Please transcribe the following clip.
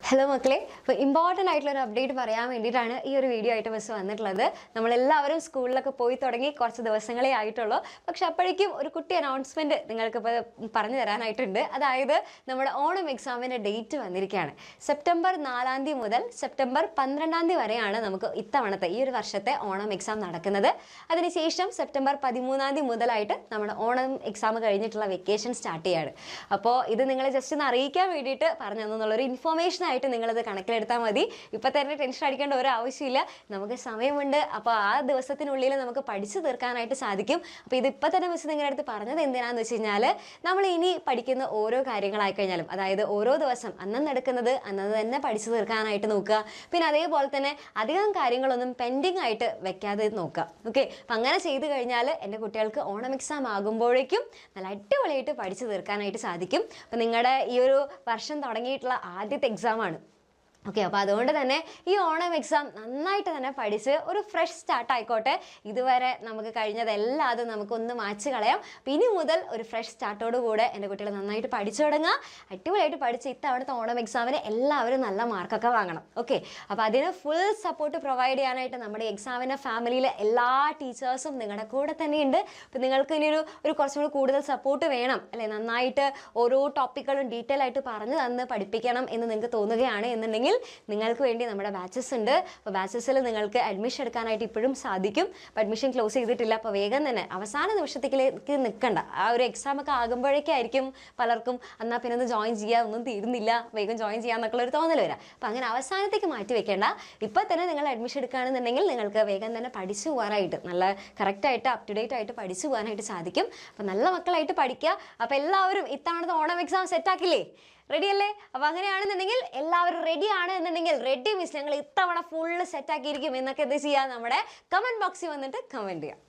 Hello മക്കളെ, അപ്പോൾ important ആയിട്ടുള്ളൊരു അപ്ഡേറ്റ് പറയാൻ വേണ്ടിയിട്ടാണ് ഈ ഒരു വീഡിയോ ആയിട്ട് ബസ് വന്നിട്ടുള്ളത്. നമ്മളെല്ലാവരും സ്കൂളിലൊക്കെ പോയി തുടങ്ങി കുറച്ച് ദിവസങ്ങളേ ആയിട്ടുള്ളൂ. പക്ഷെ അപ്പോഴേക്കും ഒരു കുട്ടി അനൗൺസ്മെൻറ്റ് നിങ്ങൾക്കിപ്പോൾ പറഞ്ഞു തരാനായിട്ടുണ്ട്. അതായത് നമ്മുടെ ഓണം എക്സാമിൻ്റെ ഡേറ്റ് വന്നിരിക്കുകയാണ്. സെപ്റ്റംബർ 4 മുതൽ സെപ്റ്റംബർ 12 വരെയാണ് നമുക്ക് ഇത്തവണത്തെ ഈ ഒരു വർഷത്തെ ഓണം എക്സാം നടക്കുന്നത്. അതിനുശേഷം സെപ്റ്റംബർ 13 മുതലായിട്ട് നമ്മുടെ ഓണം എക്സാം കഴിഞ്ഞിട്ടുള്ള വെക്കേഷൻ സ്റ്റാർട്ട് ചെയ്യാണ്. അപ്പോൾ ഇത് നിങ്ങളെ ജസ്റ്റ് ഒന്ന് അറിയിക്കാൻ വേണ്ടിയിട്ട് പറഞ്ഞു തന്നുള്ളൊരു ഇൻഫോർമേഷൻ ആയിട്ട് നിങ്ങളത് കണക്കിലെടുത്താൽ മതി. ഇപ്പം തന്നെ ടെൻഷൻ അടിക്കേണ്ട ഒരു ആവശ്യമില്ല, നമുക്ക് സമയമുണ്ട്. അപ്പോൾ ആ ദിവസത്തിനുള്ളിൽ നമുക്ക് പഠിച്ചു തീർക്കാനായിട്ട് സാധിക്കും. അപ്പോൾ ഇതിപ്പോൾ തന്നെ മിസ് നിങ്ങളുടെ അടുത്ത് പറഞ്ഞത് എന്തിനാണെന്ന് വെച്ച് കഴിഞ്ഞാൽ, നമ്മൾ ഇനി പഠിക്കുന്ന ഓരോ കാര്യങ്ങളായി കഴിഞ്ഞാലും, അതായത് ഓരോ ദിവസം അന്നെടുക്കുന്നത് അന്ന് തന്നെ പഠിച്ചു തീർക്കാനായിട്ട് നോക്കുക. പിന്നെ അതേപോലെ തന്നെ അധികം കാര്യങ്ങളൊന്നും പെൻഡിങ് ആയിട്ട് വെക്കാതെ നോക്കുക. ഓക്കെ, അപ്പം അങ്ങനെ ചെയ്ത് കഴിഞ്ഞാൽ എൻ്റെ കുട്ടികൾക്ക് ഓണം എക്സാം ആകുമ്പോഴേക്കും നല്ല അടിപൊളിയായിട്ട് പഠിച്ചു തീർക്കാനായിട്ട് സാധിക്കും. അപ്പം നിങ്ങളുടെ ഈ ഒരു വർഷം തുടങ്ങിയിട്ടുള്ള ആദ്യത്തെ എക്സാമാണ്. ഓക്കെ, അപ്പോൾ അതുകൊണ്ട് തന്നെ ഈ ഓണം എക്സാം നന്നായിട്ട് തന്നെ പഠിച്ച് ഒരു ഫ്രഷ് സ്റ്റാർട്ട് ആയിക്കോട്ടെ. ഇതുവരെ നമുക്ക് കഴിഞ്ഞതെല്ലാം നമുക്കൊന്ന് മാച്ച് കളയാം. അപ്പോൾ ഇനി മുതൽ ഒരു ഫ്രഷ് സ്റ്റാർട്ടോടുകൂടെ എൻ്റെ കുട്ടികൾ നന്നായിട്ട് പഠിച്ചു തുടങ്ങുക. അടിപൊളിയായിട്ട് പഠിച്ച് ഇത്തവണത്തെ ഓണം എക്സാമിന് എല്ലാവരും നല്ല മാർക്കൊക്കെ വാങ്ങണം. ഓക്കെ, അപ്പോൾ അതിന് ഫുൾ സപ്പോർട്ട് പ്രൊവൈഡ് ചെയ്യാനായിട്ട് നമ്മുടെ എക്സാമിൻ്റെ ഫാമിലിയിലെ എല്ലാ ടീച്ചേഴ്സും നിങ്ങളുടെ കൂടെ തന്നെയുണ്ട്. അപ്പോൾ നിങ്ങൾക്ക് ഇനി ഒരു കുറച്ചും കൂടി കൂടുതൽ സപ്പോർട്ട് വേണം അല്ലേ, നന്നായിട്ട് ഓരോ ടോപ്പിക്കുകളും ഡീറ്റെയിൽ ആയിട്ട് പറഞ്ഞു തന്ന് പഠിപ്പിക്കണം എന്ന് നിങ്ങൾക്ക് തോന്നുകയാണ് എന്നുണ്ടെങ്കിൽ നിങ്ങൾക്ക് വേണ്ടി നമ്മുടെ ബാച്ചസ് ഉണ്ട്. അപ്പോൾ ബാച്ചസിൽ നിങ്ങൾക്ക് അഡ്മിഷൻ എടുക്കാനായിട്ട് ഇപ്പോഴും സാധിക്കും. അപ്പോൾ അഡ്മിഷൻ ക്ലോസ് ചെയ്തിട്ടില്ല. അപ്പോൾ വേഗം തന്നെ അവസാന നിമിഷത്തേക്ക് നിൽക്കണ്ട. ആ ഒരു എക്സാം ഒക്കെ ആകുമ്പോഴേക്കായിരിക്കും പലർക്കും എന്നാൽ പിന്നെ ഒന്ന് ജോയിൻ ചെയ്യുക, ഒന്നും തീരുന്നില്ല, വേഗം ജോയിൻ ചെയ്യാമെന്നൊക്കെ ഒരു തോന്നൽ വരാം. അപ്പോൾ അങ്ങനെ അവസാനത്തേക്ക് മാറ്റി വെക്കേണ്ട. ഇപ്പോൾ തന്നെ നിങ്ങൾ അഡ്മിഷൻ എടുക്കുകയാണെന്നുണ്ടെങ്കിൽ നിങ്ങൾക്ക് വേഗം തന്നെ പഠിച്ചു പോകാനായിട്ട്, നല്ല കറക്റ്റായിട്ട് അപ് ടു ഡേറ്റ് ആയിട്ട് പഠിച്ചു പോകാനായിട്ട് സാധിക്കും. അപ്പോൾ നല്ല മക്കളായിട്ട് പഠിക്കുക. അപ്പോൾ എല്ലാവരും ഇത്തവണത്തെ ഓണം എക്സാം സെറ്റാക്കില്ലേ? റെഡി അല്ലേ? അപ്പോൾ അങ്ങനെയാണെന്നുണ്ടെങ്കിൽ എല്ലാവരും റെഡി ആണ് എന്നുണ്ടെങ്കിൽ റെഡി മിസ് ഞങ്ങൾ ഇത്തവണ ഫുള്ള് സെറ്റാക്കിയിരിക്കും എന്നൊക്കെ എന്ത് ചെയ്യുക, നമ്മുടെ കമൻറ്റ് ബോക്സിൽ വന്നിട്ട് കമൻറ്റ് ചെയ്യാം.